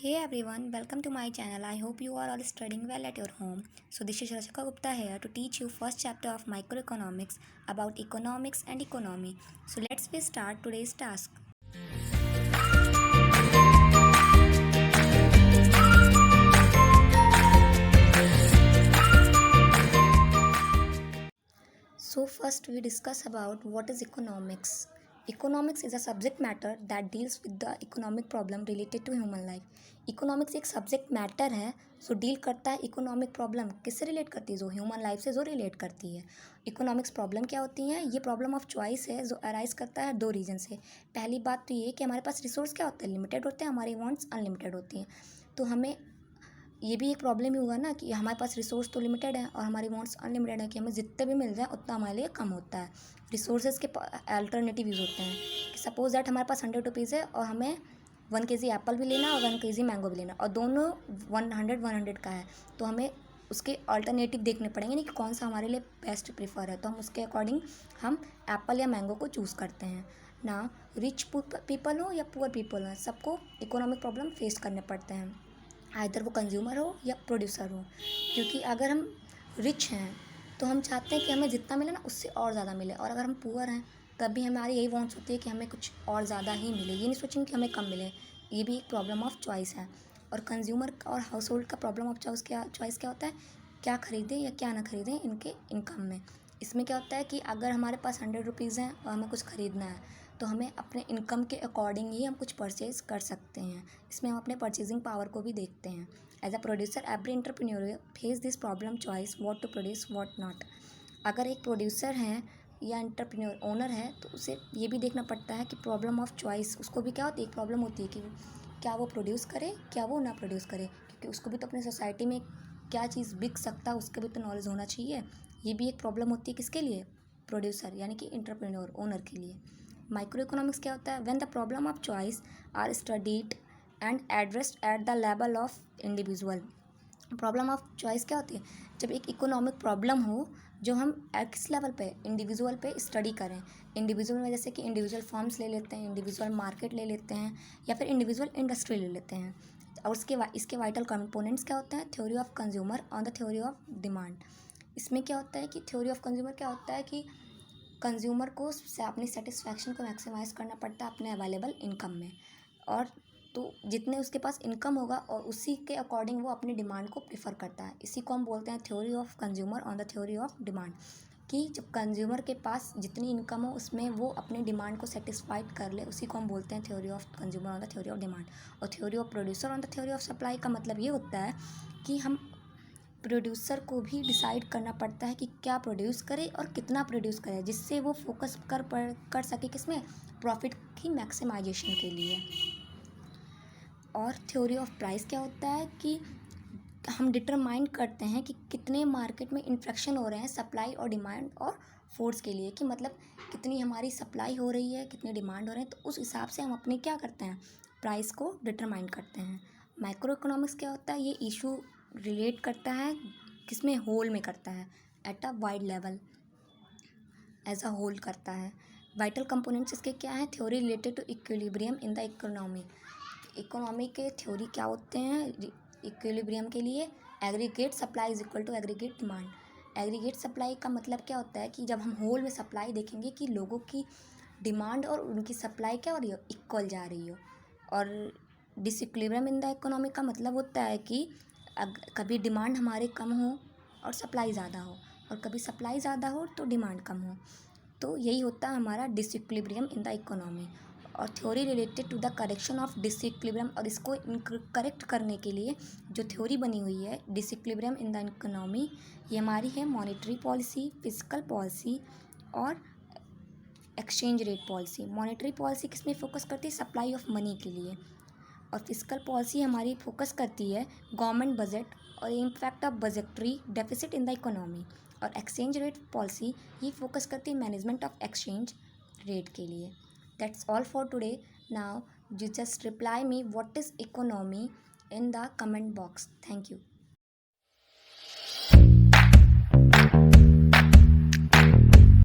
Hey everyone, welcome to my channel. I hope you are all studying well at your home. So this is Rachika Gupta here to teach you first chapter of microeconomics about economics and economy. So let's start today's task. So first we discuss about what is economics. Economics is a subject matter that deals with the economic problem related to human life. Economics एक subject matter है जो deal करता है economic problem किससे relate करती है, जो human life से जो रिलेट करती है. इकोनॉमिक्स प्रॉब्लम क्या होती हैं? ये प्रॉब्लम ऑफ चॉइस है जो अराइज करता है दो रीजन से. पहली बात तो ये कि हमारे पास रिसोर्स क्या होते हैं, लिमिटेड होते हैं, हमारी वांट्स अनलिमिटेड होती हैं. तो हमें ये भी एक प्रॉब्लम ही होगा ना कि हमारे पास रिसोर्स तो लिमिटेड है और हमारी वांट्स अनलिमिटेड है कि हमें जितने भी मिल जाए उतना हमारे लिए कम होता है. रिसोर्सेज के अल्टरनेटिव यूज़ होते हैं कि सपोज दैट हमारे पास 100 रुपीज़ है और हमें 1 kg एप्पल भी लेना और 1 kg मैंगो भी लेना और दोनों 100 का है. तो हमें उसके अल्टरनेटिव देखने पड़ेंगे नहीं कि कौन सा हमारे लिए बेस्ट प्रीफर है. तो हम उसके अकॉर्डिंग हम एप्पल या मैंगो को चूज़ करते हैं ना. रिच पीपल हो या पुअर पीपल हो, सबको इकोनॉमिक प्रॉब्लम फेस करने पड़ते हैं, आइदर वो कंज्यूमर हो या प्रोड्यूसर हो. क्योंकि अगर हम रिच हैं तो हम चाहते हैं कि हमें जितना मिले ना उससे और ज़्यादा मिले, और अगर हम पुअर हैं तब भी हमारी यही वांट्स होती है कि हमें कुछ और ज़्यादा ही मिले, ये नहीं सोचेंगे कि हमें कम मिले. ये भी एक प्रॉब्लम ऑफ चॉइस है. और कंज्यूमर और हाउस होल्ड का प्रॉब्लम ऑफ चॉइस क्या होता है, क्या ख़रीदें या क्या ना ख़रीदें इनके इनकम में. इसमें क्या होता है कि अगर हमारे पास 100 रुपीज़ हैं और हमें कुछ ख़रीदना है तो हमें अपने इनकम के अकॉर्डिंग ही हम कुछ परचेज़ कर सकते हैं. इसमें हम अपने परचेजिंग पावर को भी देखते हैं. As a producer every entrepreneur face this problem choice what to produce what not. अगर एक प्रोड्यूसर हैं या एंटरप्रेन्योर ओनर है तो उसे ये भी देखना पड़ता है कि प्रॉब्लम ऑफ चॉइस उसको भी क्या होती है, एक प्रॉब्लम होती है कि क्या वो प्रोड्यूस करे क्या वो ना प्रोड्यूस करे, क्योंकि उसको भी तो अपनी सोसाइटी में क्या चीज़ बिक सकता है उसका भी तो नॉलेज होना चाहिए. ये भी एक प्रॉब्लम होती है किसके लिए, प्रोड्यूसर यानी कि एंटरप्रेन्योर ओनर के लिए. माइक्रो इकोनॉमिक्स क्या होता है, when the problem of choice are studied and addressed at the level of individual. Problem of choice क्या होती है, जब एक इकोनॉमिक प्रॉब्लम हो जो हम किस लेवल पे, इंडिविजुअल पे स्टडी करें. इंडिविजुअल में जैसे कि इंडिविजुअल फर्म्स ले लेते हैं, इंडिविजुअल मार्केट ले लेते हैं या फिर इंडिविजुअल इंडस्ट्री ले लेते हैं. और इसके वाइटल कंपोनेंट्स क्या होते हैं, theory of consumer on the theory of demand. इसमें क्या होता है कि थ्योरी ऑफ कंज्यूमर क्या होता है कि कंज्यूमर को अपनी सेटिस्फैक्शन को मैक्सिमाइज़ करना पड़ता है अपने अवेलेबल इनकम में. और तो जितने उसके पास इनकम होगा और उसी के अकॉर्डिंग वो अपनी डिमांड को प्रेफर करता है. इसी को हम बोलते हैं theory of consumer on the theory of demand. कि जब कंज्यूमर के पास जितनी इनकम हो उसमें वो अपनी डिमांड को सेटिस्फाइड कर ले, उसी को हम बोलते हैं theory of consumer on the theory of demand. और theory of producer on the theory of supply का मतलब ये होता है कि हम प्रोड्यूसर को भी डिसाइड करना पड़ता है कि क्या प्रोड्यूस करे और कितना प्रोड्यूस करे, जिससे वो फोकस कर सके किसमें, प्रॉफिट की मैक्सिमाइजेशन के लिए. और थ्योरी ऑफ प्राइस क्या होता है कि हम डिटरमाइन करते हैं कि कितने मार्केट में इन्फ्लेक्शन हो रहे हैं सप्लाई और डिमांड और फोर्स के लिए, कि मतलब कितनी हमारी सप्लाई हो रही है कितनी डिमांड हो रहे हैं, तो उस हिसाब से हम अपने क्या करते हैं, प्राइस को डिटरमाइन करते हैं. माइक्रो इकोनॉमिक्स क्या होता है, ये इशू रिलेट करता है किसमें, होल में करता है, at a wide level as a whole करता है. वाइटल कंपोनेंट्स इसके क्या हैं, theory related to equilibrium in the economy. Economy के थ्योरी क्या होते हैं इक्विलिब्रियम के लिए, aggregate supply is equal to aggregate demand. Aggregate supply का मतलब क्या होता है कि जब हम होल में सप्लाई देखेंगे कि लोगों की डिमांड और उनकी सप्लाई क्या हो रही हो, इक्वल जा रही हो. और डिसइक्विलिब्रियम इन द इकोनॉमी का मतलब होता है कि कभी डिमांड हमारे कम हो और सप्लाई ज़्यादा हो, और कभी सप्लाई ज़्यादा हो तो डिमांड कम हो. तो यही होता है हमारा डिसइक्विलिब्रियम इन द इकोनॉमी. और theory related to the correction of disequilibrium, और इसको करेक्ट करने के लिए जो थ्योरी बनी हुई है डिसइक्विलिब्रियम इन द इकोनॉमी, ये हमारी है मॉनेटरी पॉलिसी, फिजिकल पॉलिसी और exchange rate policy. Monetary policy किस में फोकस करती है, सप्लाई ऑफ मनी के लिए. और फिजिकल पॉलिसी हमारी फोकस करती है गवर्नमेंट बजट और impact of budgetary deficit in the economy. और एक्सचेंज रेट पॉलिसी ये फोकस करती है मैनेजमेंट ऑफ एक्सचेंज रेट के लिए. That's all for today. Now you just reply me what is economy in the comment box. Thank you.